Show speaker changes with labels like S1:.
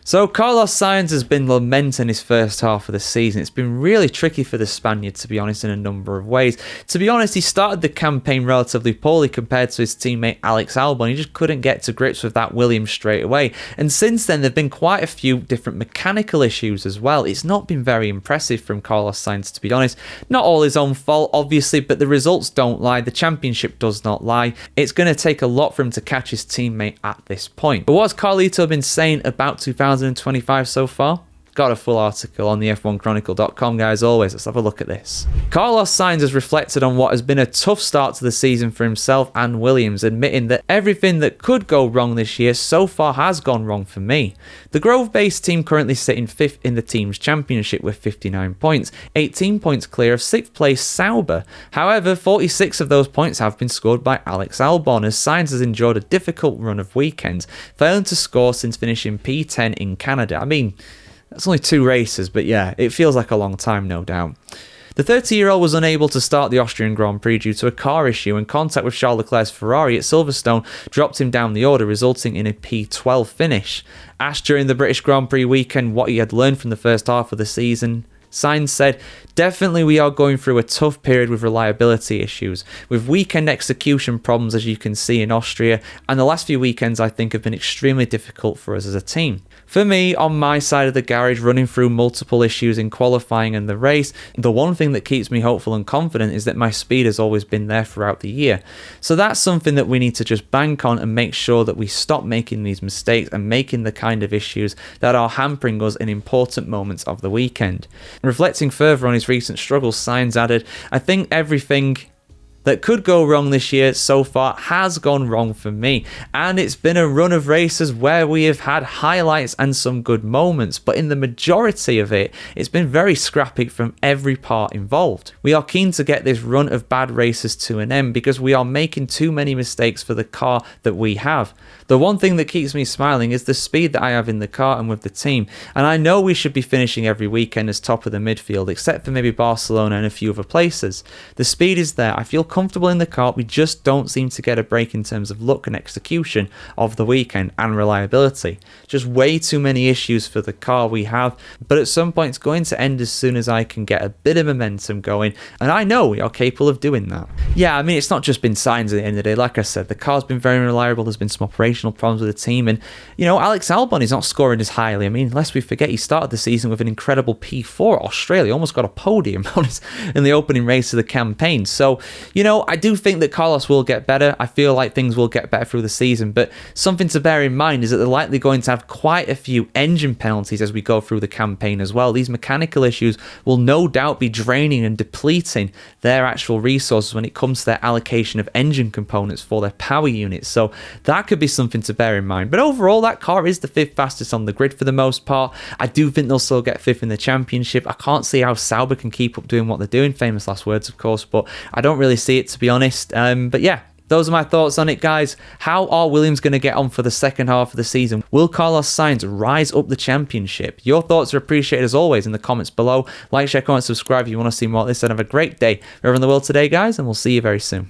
S1: So Carlos Sainz has been lamenting his first half of the season. It's been really tricky for the Spaniard, to be honest, in a number of ways. To be honest, he started the campaign relatively poorly compared to his teammate Alex Albon. He just couldn't get to grips with that Williams straight away. And since then, there have been quite a few different mechanical issues as well. It's not been very impressive from Carlos Sainz, to be honest. Not all his own fault, obviously, but the results don't lie. The championship does not lie. It's going to take a lot for him to catch his teammate at this point. But what's Carlito been saying about 2025 so far? Got a full article on the F1chronicle.com, guys. Always, let's have a look at this. Carlos Sainz has reflected on what has been a tough start to the season for himself and Williams, admitting that everything that could go wrong this year so far has gone wrong for me. The Grove-based team currently sitting 5th in the team's championship with 59 points, 18 points clear of 6th place Sauber. However, 46 of those points have been scored by Alex Albon, as Sainz has enjoyed a difficult run of weekends, failing to score since finishing P10 in Canada. I mean, that's only 2 races, but yeah, it feels like a long time, no doubt. The 30-year-old was unable to start the Austrian Grand Prix due to a car issue, and contact with Charles Leclerc's Ferrari at Silverstone dropped him down the order, resulting in a P12 finish. Asked during the British Grand Prix weekend what he had learned from the first half of the season, Sainz said, "Definitely we are going through a tough period with reliability issues, with weekend execution problems as you can see in Austria, and the last few weekends I think have been extremely difficult for us as a team. For me, on my side of the garage, running through multiple issues in qualifying and the race, the one thing that keeps me hopeful and confident is that my speed has always been there throughout the year. So that's something that we need to just bank on and make sure that we stop making these mistakes and making the kind of issues that are hampering us in important moments of the weekend." Reflecting further on his recent struggles, Sainz added, "I think everything that could go wrong this year so far has gone wrong for me, and it's been a run of races where we have had highlights and some good moments, but in the majority of it, it's been very scrappy from every part involved. We are keen to get this run of bad races to an end because we are making too many mistakes for the car that we have. The one thing that keeps me smiling is the speed that I have in the car and with the team, and I know we should be finishing every weekend as top of the midfield, except for maybe Barcelona and a few other places. The speed is there. I feel comfortable in the car. We just don't seem to get a break in terms of look and execution of the weekend and reliability. Just way too many issues for the car we have, but at some point it's going to end as soon as I can get a bit of momentum going, and I know we are capable of doing that." Yeah, I mean, it's not just been Sainz at the end of the day. Like I said, the car's been very reliable. There's been some operational problems with the team, and Alex Albon is not scoring as highly. I mean, lest we forget, he started the season with an incredible P4 at Australia, almost got a podium in the opening race of the campaign. So I do think that Carlos will get better. I feel like things will get better through the season, but something to bear in mind is that they're likely going to have quite a few engine penalties as we go through the campaign as well. These mechanical issues will no doubt be draining and depleting their actual resources when it comes to their allocation of engine components for their power units, so that could be something to bear in mind. But overall, that car is the 5th fastest on the grid for the most part. I do think they'll still get 5th in the championship. I can't see how Sauber can keep up doing what they're doing, famous last words of course, but I don't really see it, to be honest. But yeah, those are my thoughts on it, guys. How are Williams going to get on for the second half of the season? Will Carlos Sainz rise up the championship? Your thoughts are appreciated as always in the comments below. Like, share, comment, subscribe if you want to see more of this, and have a great day wherever in the world today, guys, and we'll see you very soon.